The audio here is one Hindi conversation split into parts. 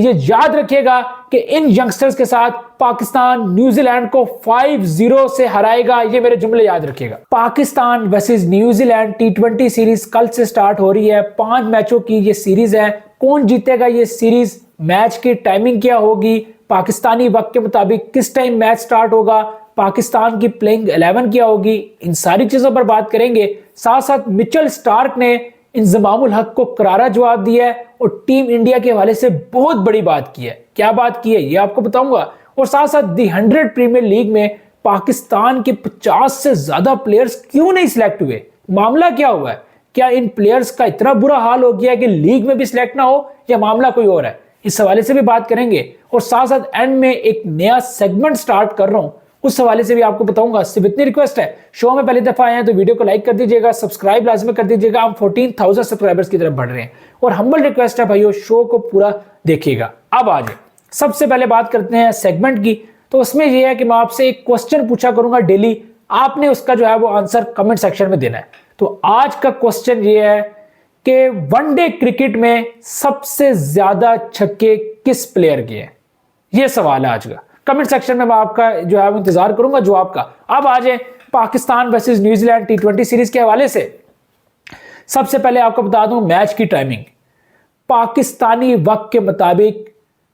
ये याद रखिएगा कि इन यंगस्टर्स के साथ पाकिस्तान न्यूजीलैंड को 5-0 से हराएगा। ये मेरे जुमले याद रखिएगा। पाकिस्तान वर्सेस न्यूजीलैंड टी20 सीरीज कल से स्टार्ट हो रही है। 5 मैचों की ये सीरीज है। कौन जीतेगा ये सीरीज, मैच की टाइमिंग क्या होगी, पाकिस्तानी वक्त के मुताबिक किस टाइम मैच स्टार्ट होगा, पाकिस्तान की प्लेइंग 11 क्या होगी, इन सारी चीजों पर बात करेंगे। साथ साथ मिचेल स्टार्क ने इंजमामुल हक को करारा जवाब दिया है और टीम इंडिया के हवाले से बहुत बड़ी बात की है। क्या बात की है ये आपको बताऊंगा। और साथ साथ दी 100 प्रीमियर लीग में पाकिस्तान के 50 से ज्यादा प्लेयर्स क्यों नहीं सिलेक्ट हुए, मामला क्या हुआ है, क्या इन प्लेयर्स का इतना बुरा हाल हो गया कि लीग में भी सिलेक्ट ना हो या मामला कोई और है, इस हवाले से भी बात करेंगे। और साथ साथ एंड में एक नया सेगमेंट स्टार्ट कर रहा हूं, उस हवाले से भी आपको बताऊंगा। सिर्फ इतनी रिक्वेस्ट है, शो में पहली दफा आए हैं तो वीडियो को लाइक कर दीजिएगा, सब्सक्राइब लाजमी कर दीजिएगा। हम 14,000 सब्सक्राइबर्स की तरफ बढ़ रहे हैं और हम्बल रिक्वेस्ट है भाइयों, शो को पूरा देखिएगा। अब आ जाए, सबसे पहले बात करते हैं सेगमेंट की। तो उसमें यह है कि मैं आपसे एक क्वेश्चन पूछा करूंगा डेली, आपने उसका जो है वो आंसर कमेंट सेक्शन में देना है। तो आज का क्वेश्चन ये है कि वनडे क्रिकेट में सबसे ज्यादा छक्के किस प्लेयर के हैं, ये सवाल है आज का। कमेंट सेक्शन में मैं आपका जो है वो इंतजार करूंगा जवाब का। अब आ जाए पाकिस्तान वर्सेस न्यूजीलैंड टी20 सीरीज के हवाले से। सबसे पहले आपको बता दूं मैच की टाइमिंग। पाकिस्तानी वक्त के मुताबिक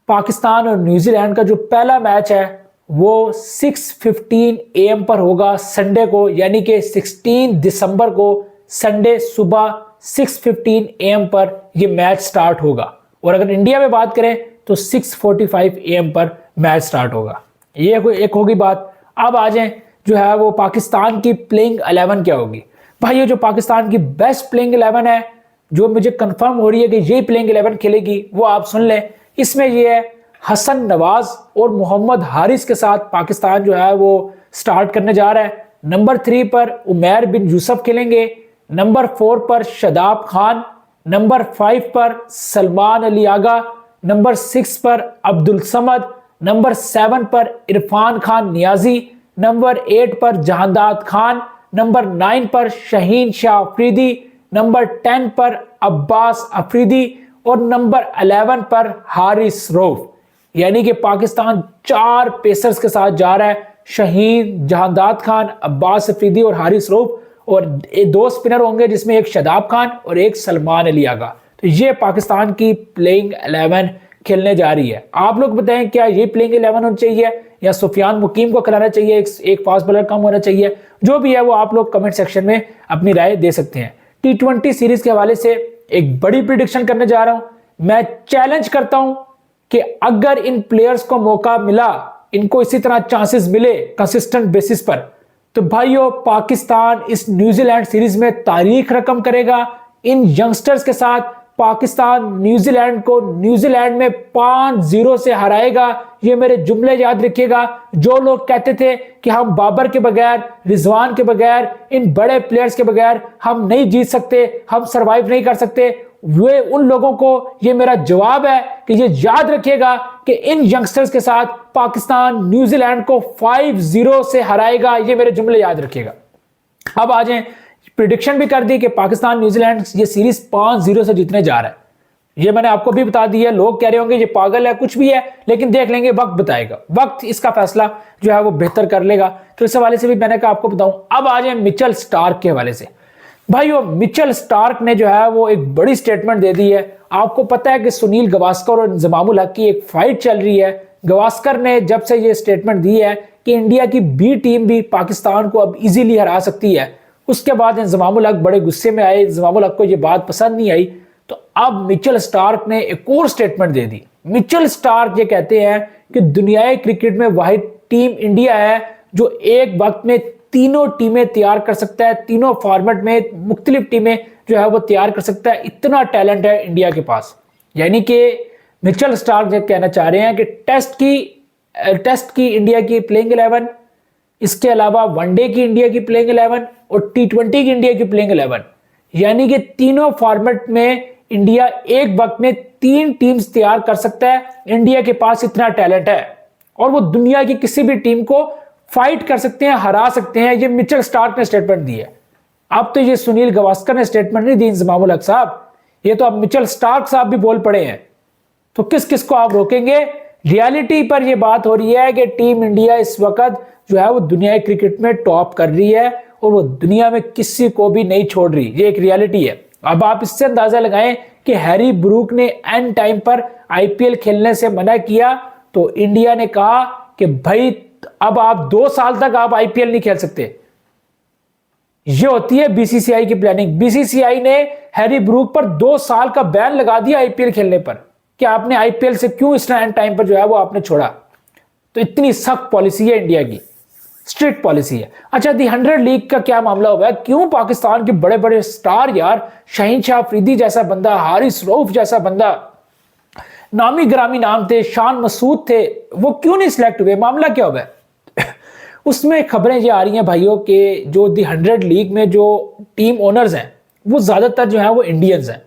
पाकिस्तान और न्यूजीलैंड का जो पहला मैच है वो 6:15 AM पर होगा संडे को, यानी कि 16 दिसंबर को संडे सुबह 6:15 AM पर यह मैच स्टार्ट होगा। और अगर इंडिया में बात करें तो 6:45 AM पर मैच स्टार्ट होगा। ये एक होगी बात। अब आ जाए जो है वो पाकिस्तान की प्लेइंग 11 क्या होगी। भाई ये जो पाकिस्तान की बेस्ट प्लेइंग 11 है, जो मुझे कंफर्म हो रही है कि ये प्लेइंग 11 खेलेगी, वो आप सुन लें। इसमें ये है हसन नवाज और मोहम्मद हारिस के साथ पाकिस्तान जो है वो स्टार्ट करने जा रहा है। नंबर 3 पर उमैर बिन यूसुफ खेलेंगे, नंबर 4 पर शादाब खान, नंबर 5 पर सलमान अली आगा, नंबर 6 पर अब्दुल समद, नंबर 7 पर इरफान खान नियाजी, नंबर 8 पर जहांदाद खान, नंबर 9 पर शहीन शाह अफरीदी, नंबर 10 पर अब्बास अफरीदी और नंबर 11 पर हारिस रऊफ। यानी कि पाकिस्तान 4 पेसर्स के साथ जा रहा है, शहीन, जहांदाद खान, अब्बास अफरीदी और हारिस रऊफ, और 2 स्पिनर होंगे जिसमें एक शादाब खान और एक सलमान अली आगा। तो ये पाकिस्तान की प्लेइंग 11 खेलने जा रही है। आप लोग बताएं क्या ये प्लेइंग 11 होनी चाहिए या सुफियान मुकीम को खिलाना चाहिए, एक फास्ट बॉलर कम होना चाहिए, जो भी है वो आप लोग कमेंट सेक्शन में अपनी राय दे सकते हैं। टी20 सीरीज के हवाले से एक बड़ी प्रिडिक्शन करने जा रहा हूं। मैं चैलेंज करता हूं कि अगर इन प्लेयर्स को मौका मिला, इनको इसी तरह चांसेस मिले कंसिस्टेंट बेसिस पर, तो भाइयों पाकिस्तान इस न्यूजीलैंड सीरीज में तारीख रकम करेगा। इन यंगस्टर्स के साथ पाकिस्तान न्यूजीलैंड को न्यूजीलैंड में 5-0 से हराएगा। ये मेरे जुमले याद रखिएगा। जो लोग कहते थे कि हम बाबर के बगैर, रिजवान के बगैर, इन बड़े प्लेयर्स के बगैर हम नहीं जीत सकते, हम सरवाइव नहीं कर सकते, वे उन लोगों को ये मेरा जवाब है कि ये याद रखिएगा कि इन यंगस्टर्स के साथ पाकिस्तान न्यूजीलैंड को 5-0 से हराएगा। ये मेरे जुमले याद रखिएगा। अब आ जाए, प्रिडिक्शन भी कर दी कि पाकिस्तान न्यूजीलैंड ये सीरीज 5-0 से जीतने जा रहा है। ये मैंने आपको भी बता दिया। लोग कह रहे होंगे ये पागल है, कुछ भी है, लेकिन देख लेंगे, वक्त बताएगा, वक्त इसका फैसला जो है वो बेहतर कर लेगा। तो इस हवाले से भी मैंने कहा आपको बताऊं। अब आ जाए मिचेल स्टार्क के हवाले से। भाइयों मिचेल स्टार्क ने जो है वो एक बड़ी स्टेटमेंट दे दी है। आपको पता है कि सुनील गावस्कर और इंजमामुल हक की एक फाइट चल रही है। गावस्कर ने जब से ये स्टेटमेंट दी है कि इंडिया की बी टीम भी पाकिस्तान को अब इजीली हरा सकती है, उसके बाद इंजमामुल हक बड़े गुस्से में आए। इंजमामुल हक को ये बात पसंद नहीं आई, तो अब मिचेल स्टार्क ने एक और स्टेटमेंट दे दी। मिचेल स्टार्क ये कहते हैं कि दुनियाई क्रिकेट में वाहिद टीम इंडिया है जो एक वक्त में तीनों टीमें तैयार कर सकता है, तीनों फॉर्मेट में मुख्तलिफ टीमें जो है वो तैयार कर सकता है। इतना टैलेंट है इंडिया के पास। यानी कि मिचेल स्टार्क ये कहना चाह रहे हैं कि टेस्ट की इंडिया की प्लेइंग 11, इसके अलावा वनडे की इंडिया की प्लेइंग 11 और टी20 की इंडिया की प्लेइंग 11, यानी कि तीनों फॉर्मेट में इंडिया एक वक्त में 3 टीम्स तैयार कर सकता है। इंडिया के पास इतना टैलेंट है और वो दुनिया की किसी भी टीम को फाइट कर सकते हैं, हरा सकते हैं। ये मिचेल स्टार्क ने स्टेटमेंट दी है। अब तो ये सुनील गावस्कर ने स्टेटमेंट नहीं दी इंजमामुल हक साहब, ये तो अब मिचेल स्टार्क साहब भी बोल पड़े हैं। तो किस किस को आप रोकेंगे? रियलिटी पर यह बात हो रही है कि टीम इंडिया इस वक्त जो है वो दुनिया क्रिकेट में टॉप कर रही है और वो दुनिया में किसी को भी नहीं छोड़ रही। ये एक रियलिटी है। अब आप इससे अंदाजा लगाएं कि हैरी ब्रूक ने एंड टाइम पर आईपीएल खेलने से मना किया तो इंडिया ने कहा कि भाई अब आप 2 साल तक आप आईपीएल नहीं खेल सकते। ये होती है बीसीसीआई की प्लानिंग। बीसीसीआई ने हैरी ब्रूक पर 2 साल का बैन लगा दिया आईपीएल खेलने पर कि आपने आईपीएल से क्यों इस एंड टाइम पर जो है वो आपने छोड़ा। तो इतनी सख्त पॉलिसी है इंडिया की, स्ट्रिक्ट पॉलिसी है। अच्छा, दी 100 लीग का क्या मामला हुआ है? क्यों पाकिस्तान के बड़े बड़े स्टार यार, शाहीन शाह अफरीदी जैसा बंदा, हारिस रऊफ जैसा बंदा, नामी ग्रामी नाम थे, शान मसूद थे, वो क्यों नहीं सिलेक्ट हुए? मामला क्या हुआ है? उसमें खबरें ये आ रही हैं भाइयों कि जो दी 100 लीग में जो टीम ओनर्स हैं वो ज्यादातर जो है वो इंडियंस हैं।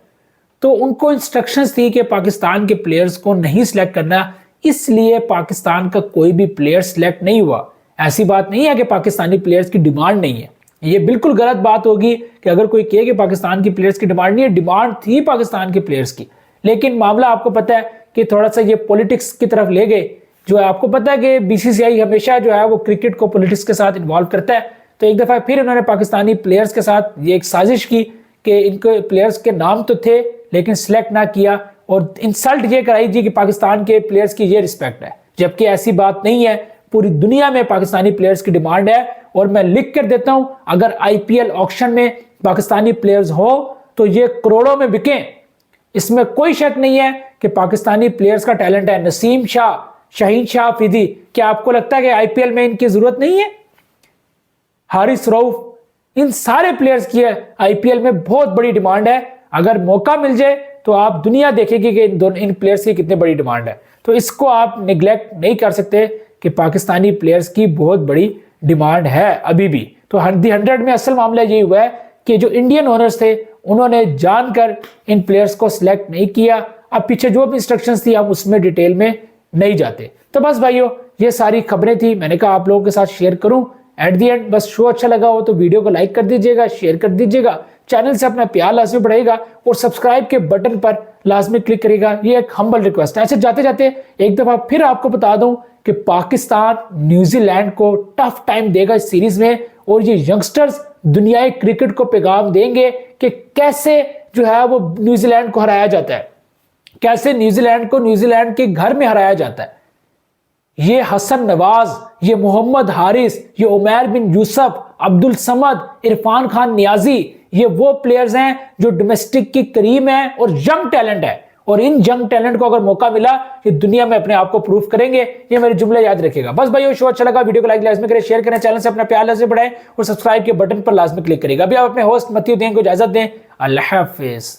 तो उनको इंस्ट्रक्शंस थी कि पाकिस्तान के प्लेयर्स को नहीं सिलेक्ट करना, इसलिए पाकिस्तान का कोई भी प्लेयर सिलेक्ट नहीं हुआ। ऐसी बात नहीं है कि पाकिस्तानी प्लेयर्स की डिमांड नहीं है, ये बिल्कुल गलत बात होगी कि अगर कोई कहे कि पाकिस्तान की प्लेयर्स की डिमांड नहीं है। डिमांड थी पाकिस्तान के प्लेयर्स की, लेकिन मामला आपको पता है कि थोड़ा सा ये पॉलिटिक्स की तरफ ले गए। जो है आपको पता है कि बीसीसीआई हमेशा जो है वो क्रिकेट को पॉलिटिक्स के साथ इन्वॉल्व करता है। तो एक दफा फिर उन्होंने पाकिस्तानी प्लेयर्स के साथ ये एक साजिश की कि इनके प्लेयर्स के नाम तो थे लेकिन सिलेक्ट ना किया और इंसल्ट ये कराई थी कि पाकिस्तान के प्लेयर्स की ये रिस्पेक्ट है, जबकि ऐसी बात नहीं है। पूरी दुनिया में पाकिस्तानी प्लेयर्स की डिमांड है और मैं लिख कर देता हूं, अगर आईपीएल ऑक्शन में पाकिस्तानी प्लेयर्स हो तो ये करोड़ों में बिकें। इसमें कोई शक नहीं है कि पाकिस्तानी प्लेयर्स का टैलेंट है। नसीम शाह, शाहीन शाह अफरीदी, क्या आपको लगता है कि आईपीएल में इनकी जरूरत नहीं है? हारिस रऊफ, इन सारे प्लेयर्स की आईपीएल में बहुत बड़ी डिमांड है। अगर मौका मिल जाए तो आप दुनिया देखेगी कि इन प्लेयर्स की कितनी बड़ी डिमांड है। तो इसको आप निगलेक्ट नहीं कर सकते कि पाकिस्तानी प्लेयर्स की बहुत बड़ी डिमांड है अभी भी। तो दी 100 में असल मामला यही हुआ है कि जो इंडियन ओनर्स थे उन्होंने जानकर इन प्लेयर्स को सिलेक्ट नहीं किया। अब पीछे जो भी इंस्ट्रक्शंस थी हम उसमें डिटेल में नहीं जाते। तो बस भाइयों, ये सारी खबरें थी, मैंने कहा आप लोगों के साथ शेयर करूं। एट दी एंड बस शो अच्छा लगा हो तो वीडियो को लाइक कर दीजिएगा, शेयर कर दीजिएगा, चैनल से अपना प्यार लाजमी बढ़ेगा और सब्सक्राइब के बटन पर लाजमी क्लिक करेगा। ये एक हम्बल रिक्वेस्ट है। ऐसे जाते जाते एक दफा फिर आपको बता दूं कि पाकिस्तान न्यूजीलैंड को टफ टाइम देगा इस सीरीज में और ये यंगस्टर्स दुनियाई क्रिकेट को पैगाम देंगे कि कैसे जो है वो न्यूजीलैंड को हराया जाता है, कैसे न्यूजीलैंड को न्यूजीलैंड के घर में हराया जाता है। ये हसन नवाज, ये मोहम्मद हारिस, ये उमैर बिन यूसुफ, अब्दुल समद, इरफान खान नियाजी, ये वो प्लेयर्स हैं जो डोमेस्टिक की करीम हैं और यंग टैलेंट है। और इन यंग टैलेंट को अगर मौका मिला ये दुनिया में अपने आप को प्रूफ करेंगे। ये मेरे जुमले याद रखिएगा। बस भाई, शो अच्छा लगा, वीडियो को लाइक लाजमी करें, शेयर करें, चैनल से अपना प्यार लाजमी बढ़ाएं और सब्सक्राइब के बटन पर लाजमी क्लिक करेगा। अभी आप अपने होस्ट मतीउ दें को इजाजत दें। अल्लाह हाफिज।